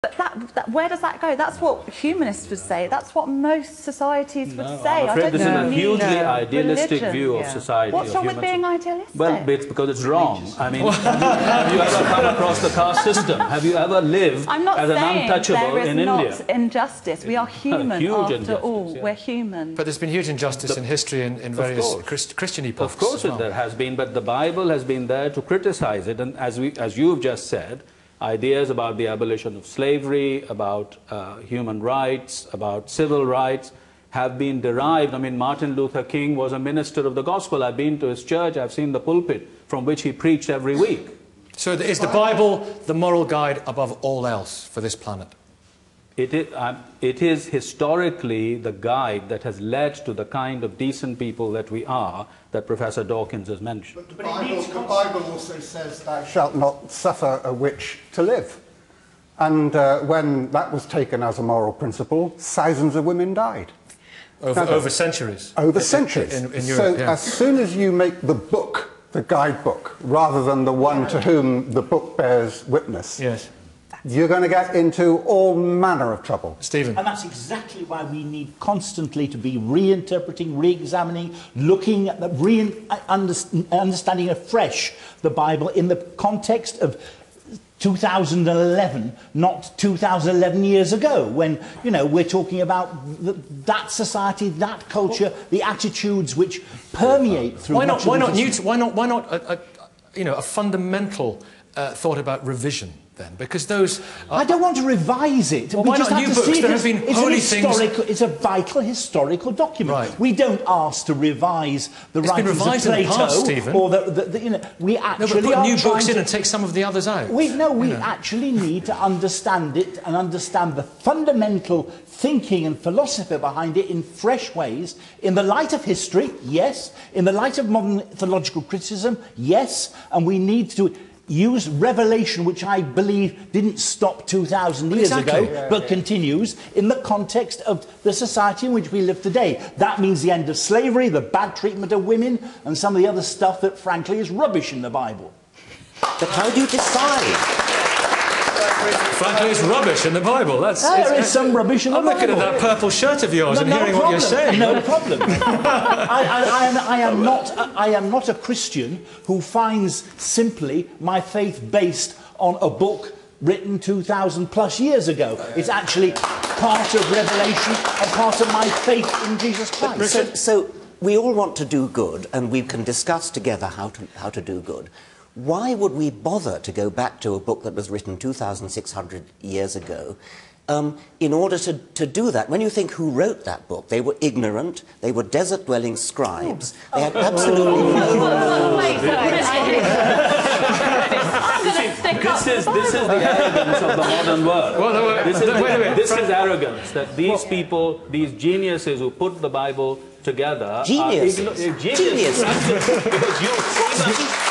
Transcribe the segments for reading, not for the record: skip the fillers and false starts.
But where does that go? That's what humanists would say. That's what most societies would say. I'm afraid this is a hugely idealistic view of society. What's wrong with being idealistic? Well, it's because it's wrong. I mean, have you ever come across the caste system? Have you ever lived as an untouchable in India? There is not injustice. We are human after all. We're human. But there's been huge injustice in history in various Christian epochs. Of course there has been, but the Bible has been there to criticize it. And as you've just said, ideas about the abolition of slavery, about human rights, about civil rights have been derived. I mean, Martin Luther King was a minister of the gospel. I've been to his church. I've seen the pulpit from which he preached every week. So is the Bible the moral guide above all else for this planet? It is historically the guide that has led to the kind of decent people that we are, that Professor Dawkins has mentioned. But the Bible also says, "Thou shalt not suffer a witch to live." And when that was taken as a moral principle, thousands of women died. Over centuries. Over centuries. In Europe, so as soon as you make the book the guidebook, rather than the one to whom the book bears witness, yes, you're going to get into all manner of trouble. Stephen. And that's exactly why we need constantly to be reinterpreting, re-examining, looking at understanding afresh the Bible in the context of 2011, not 2011 years ago, when, you know, we're talking about that society, that culture, the attitudes which permeate through. Why not a fundamental thought about revision? Then, because those I don't want to revise it. Well, why not new books? There have been holy things. It's a vital historical document. Right. We don't ask to revise the writings of Plato, in the past, Stephen. Or you know, we actually put new books in and take some of the others out. We actually need to understand it and understand the fundamental thinking and philosophy behind it in fresh ways, in the light of history, yes, in the light of modern theological criticism, yes, and we need to use revelation, which I believe didn't stop 2,000 years ago, but continues in the context of the society in which we live today. That means the end of slavery, the bad treatment of women, and some of the other stuff that, frankly, is rubbish in the Bible. But how do you decide? Frankly, it's rubbish in the Bible. There is some rubbish in the Bible. I'm looking at that purple shirt of yours and hearing what you're saying. No problem. I am not a Christian who finds simply my faith based on a book written 2,000 plus years ago. It's actually part of revelation and part of my faith in Jesus Christ. So we all want to do good, and we can discuss together how to do good. Why would we bother to go back to a book that was written 2,600 years ago in order to do that? When you think who wrote that book, they were ignorant, they were desert-dwelling scribes, they had absolutely no... This is the arrogance of the modern world. This is arrogance, that these people, these geniuses who put the Bible together Genius. Because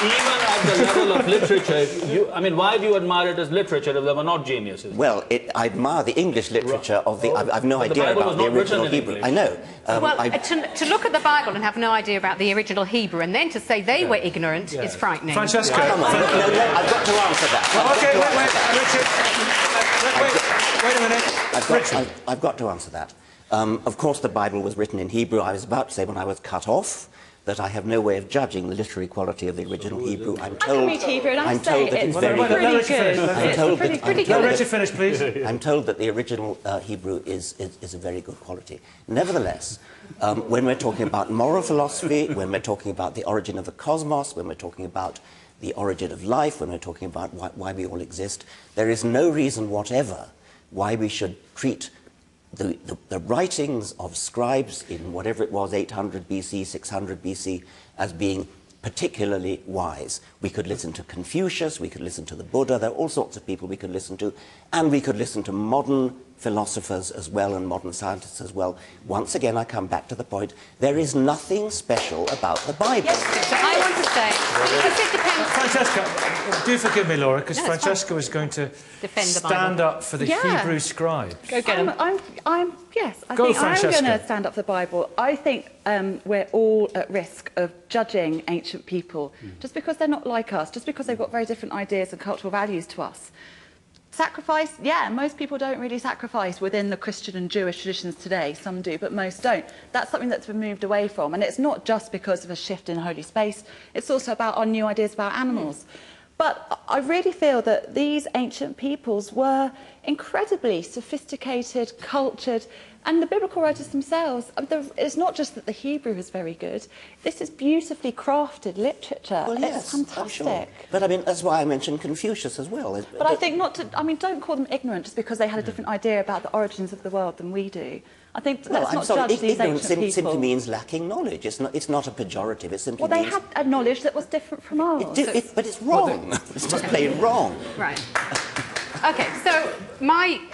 even at the level of literature, I mean, why do you admire it as literature if they were not geniuses? Well, I admire the English literature of the... I've no idea about the original Hebrew. I know. To look at the Bible and have no idea about the original Hebrew and then to say they were ignorant is frightening. Francesca. Come on. I've got to answer that. Wait a minute. I've got to answer that. Of course, the Bible was written in Hebrew. I was about to say, when I was cut off, that I have no way of judging the literary quality of the original Hebrew. I'm told that it's very good. I'm told that the original Hebrew is a very good quality. Nevertheless, when we're talking about moral philosophy, when we're talking about the origin of the cosmos, when we're talking about the origin of life, when we're talking about why we all exist, there is no reason whatever why we should treat the writings of scribes in whatever it was, 800 BC, 600 BC, as being particularly wise. We could listen to Confucius, we could listen to the Buddha, there are all sorts of people we could listen to, and we could listen to modern philosophers as well and modern scientists as well. Once again, I come back to the point, there is nothing special about the Bible. Yes, I want to say, because it depends... Francesca, do forgive me, Laura, because Francesca was going to stand up for the Hebrew scribes. Go get them. Yes, I think I'm going to stand up for the Bible. I think we're all at risk of judging ancient people just because they're not like us, just because they've got very different ideas and cultural values to us. Sacrifice, yeah, most people don't really sacrifice within the Christian and Jewish traditions today. Some do, but most don't. That's something that's been moved away from. And it's not just because of a shift in holy space. It's also about our new ideas about animals. But I really feel that these ancient peoples were incredibly sophisticated, cultured, and the biblical writers themselves, it's not just that the Hebrew is very good, this is beautifully crafted literature. Well, yes, it's fantastic. I'm sure. But I mean, that's why I mentioned Confucius as well. But I think don't call them ignorant just because they had a different idea about the origins of the world than we do. I think let's not judge these ancient people. Simply means lacking knowledge. It's not a pejorative. It simply means... Well, they had a knowledge that was different from ours. But it's wrong. It's just plain wrong. Right. OK, so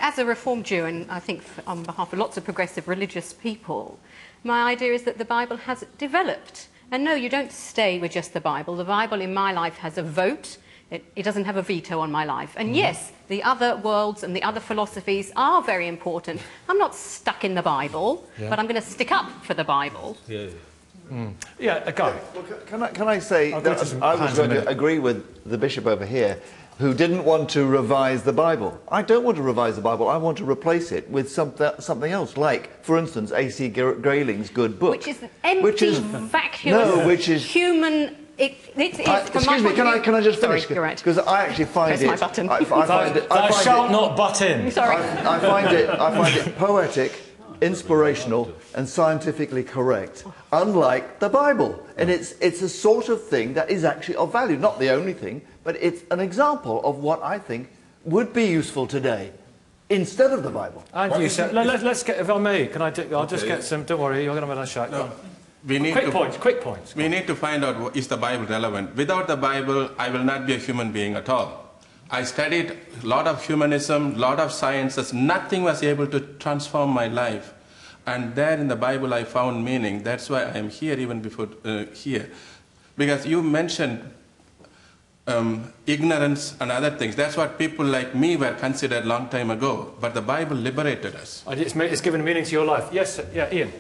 as a Reformed Jew, and I think on behalf of lots of progressive religious people, my idea is that the Bible has developed. And no, you don't stay with just the Bible. The Bible in my life has a vote. It doesn't have a veto on my life. And yes, the other worlds and the other philosophies are very important. I'm not stuck in the Bible, but I'm going to stick up for the Bible. Yeah, a guy. Well, can I say that I was going to agree with the bishop over here, who didn't want to revise the Bible. I don't want to revise the Bible. I want to replace it with something else, like, for instance, A.C. Grayling's good book. Which is empty, vacuous, human... excuse me, can I just finish? Because I actually find it... Thou shalt not butt in. Sorry. I find it poetic, inspirational and scientifically correct, unlike the Bible. And it's a sort of thing that is actually of value. Not the only thing, but it's an example of what I think would be useful today instead of the Bible. And you said, let's get, if I may, I'll just get some, don't worry, you're going to have a shot. No. Quick points. We need to find out, is the Bible relevant? Without the Bible, I will not be a human being at all. I studied a lot of humanism, a lot of sciences. Nothing was able to transform my life. And there in the Bible I found meaning. That's why I am here even before here. Because you mentioned ignorance and other things. That's what people like me were considered a long time ago. But the Bible liberated us. It's given meaning to your life. Yes, yeah, Ian.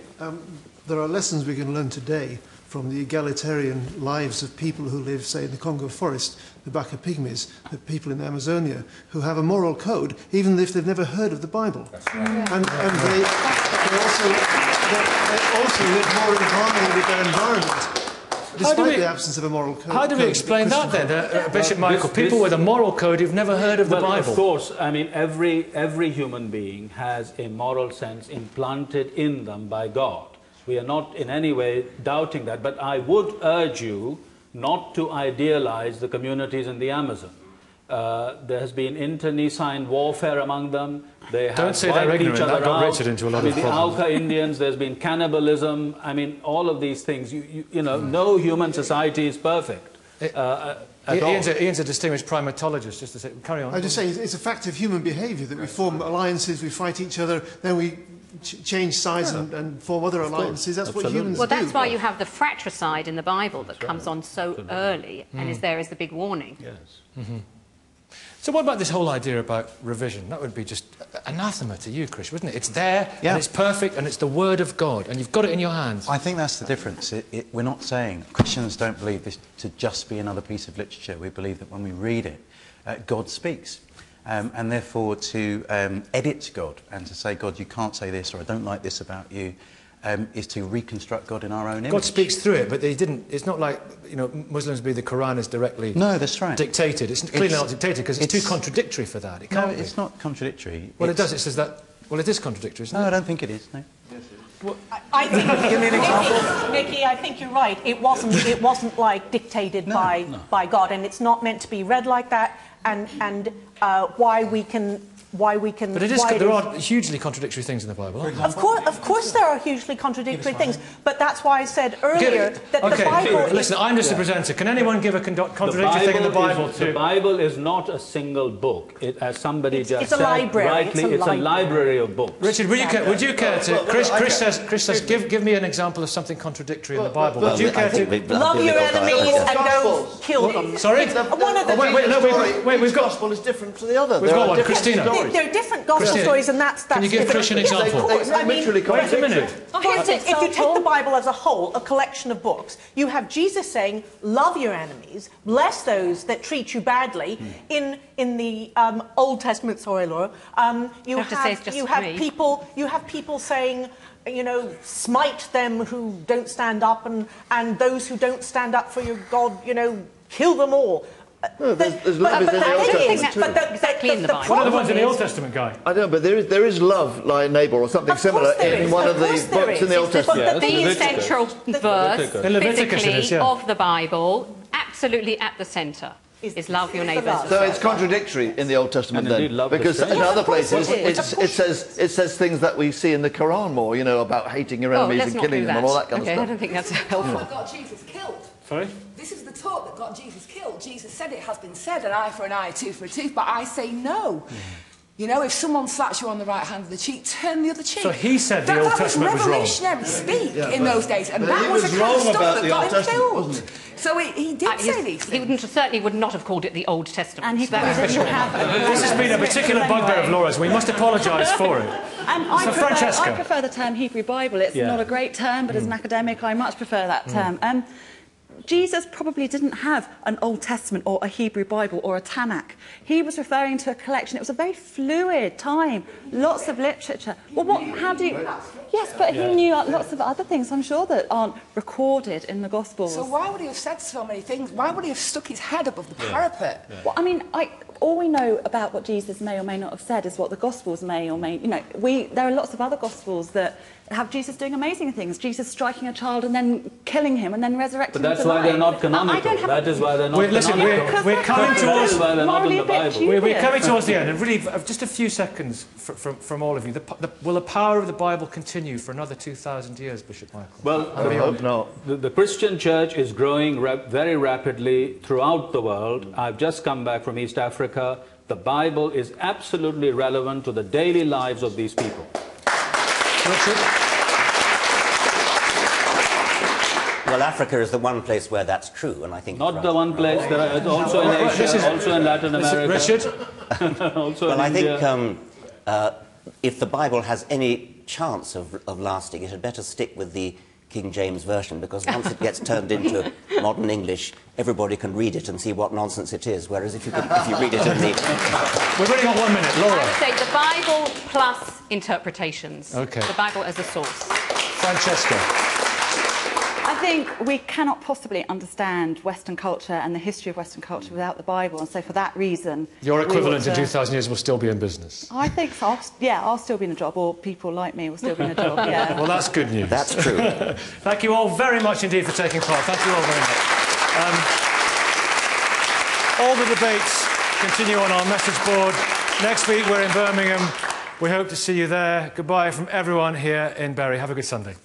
There are lessons we can learn today from the egalitarian lives of people who live, say, in the Congo forest, the Baka Pygmies, the people in Amazonia, who have a moral code, even if they've never heard of the Bible. That's right. And they also live more in harmony with their environment, despite the absence of a moral code. How do we explain that then, Bishop Michael? People with a moral code who've never heard of the Bible. Of course, I mean, every human being has a moral sense implanted in them by God. We are not in any way doubting that, but I would urge you not to idealize the communities in the Amazon. There has been internecine warfare among them. They have Don't say they're ignorant. That got Richard into a lot of problems. The Auca Indians, there's been cannibalism. I mean, all of these things. You know, no human society is perfect. Ian's a distinguished primatologist, just to say. Carry on. I just say it's a fact of human behaviour that we form alliances, we fight each other, then we change sides and form other alliances. That's what humans do. Well, that's why you have the fratricide in the Bible that comes on so early and is there as the big warning. Yes. Mm-hmm. So what about this whole idea about revision? That would be just anathema to you, Chris, wouldn't it? It's there, and it's perfect, and it's the Word of God, and you've got it in your hands. I think that's the difference. We're not saying... Christians don't believe this to just be another piece of literature. We believe that when we read it, God speaks. And therefore to edit God and to say, God, you can't say this, or I don't like this about you, is to reconstruct God in our own image. God speaks through it, but they didn't. It's not like, you know, Muslims believe the Quran is directly that's right. dictated. It's clearly not dictated because it's too contradictory for that. It can't be. It's not contradictory. Well, it does. It says that. Well, it is contradictory, isn't it? No, I don't think it is. No. Yes, it is. Well, I think, give me an example. Nikki, I think you're right. It wasn't like dictated by God, and it's not meant to be read like that. And why we can. But it is. There are hugely contradictory things in the Bible. Of course, there are hugely contradictory things. But that's why I said earlier that the Bible. Listen, I'm just a presenter. Can anyone give a contradictory thing in the Bible? The Bible is not a single book. As somebody just said rightly, it's a library of books. Richard, would you care to? Chris says, give me an example of something contradictory in the Bible. Would you care to? Love your enemies and don't kill them. Sorry. One of the wait. We've got. Gospel is different to the other. We've got one, Christina. stories. There are different gospel Christian, stories, and that's can you give different. Christian an Yes, of example? course. I mean, Wait a minute. If you take the Bible as a whole, a collection of books, you have Jesus saying, "Love your enemies, bless those that treat you badly." In the Old Testament, sorry, Laura, you have people saying, you know, smite them who don't stand up, and those who don't stand up for your God, you know, kill them all. There's love in the Old Testament too. Exactly in the Bible. One of the ones in the Old Testament, Guy. I don't know, but there is love, like neighbour or something similar in one of the books in the Old Testament. The central verse, physically, of the Bible, absolutely at the centre, is love your neighbours. So it's contradictory in the Old Testament then, because in other places it says things that we see in the Quran more, you know, about hating your enemies and killing them and all that kind of stuff. I don't think that's helpful. What got Jesus killed? Sorry? This is the talk that got Jesus killed. Jesus said it has been said, an eye for an eye, a tooth for a tooth, but I say no. You know, if someone slaps you on the right hand of the cheek, turn the other cheek. So he said the Old Testament was wrong. That was revolutionary speak in those days, and that was the kind of stuff that got him killed. So he did say these things. He certainly would not have called it the Old Testament. And he didn't have This has been a particular bugbear of Laura's. We must apologise for it. I Francesca. prefer the term Hebrew Bible. It's not a great term, but as an academic, I much prefer that term. Jesus probably didn't have an Old Testament or a Hebrew Bible or a Tanakh. He was referring to a collection. It was a very fluid time, lots of literature. Well, how do you... Yes, but he knew lots of other things, I'm sure, that aren't recorded in the Gospels. So why would he have said so many things? Why would he have stuck his head above the parapet? Well, I mean, all we know about what Jesus may or may not have said is what the Gospels may or may... You know, there are lots of other Gospels that have Jesus doing amazing things. Jesus striking a child and then killing him and then resurrecting him. But that's why they're not canonical. That is why they're not canonical. We're coming towards... They're not in the Bible. We're coming towards the end, and really, just a few seconds from all of you. Will the power of the Bible continue for another 2,000 years, Bishop Michael? Well, I hope not. The Christian church is growing very rapidly throughout the world. I've just come back from East Africa. The Bible is absolutely relevant to the daily lives of these people. Richard? Well, Africa is the one place where that's true, and I think... Not the one place. There are also in Asia, also in Latin America. Richard? Also well, in India. I think if the Bible has any chance of lasting, it had better stick with the King James Version, because once it gets turned into modern English, everybody can read it and see what nonsense it is, whereas if you read it in the... We've only got 1 minute. Laura? I would say the Bible plus interpretations. OK. The Bible as a source. Francesca? I think we cannot possibly understand Western culture and the history of Western culture without the Bible, and so for that reason... Your equivalent in 2,000 years will still be in business. I think so. I'll still be in a job, or people like me will still be in a job, yeah. Well, that's good news. That's true. Thank you all very much indeed for taking part. Thank you all very much. All the debates continue on our message board. Next week, we're in Birmingham. We hope to see you there. Goodbye from everyone here in Bury. Have a good Sunday.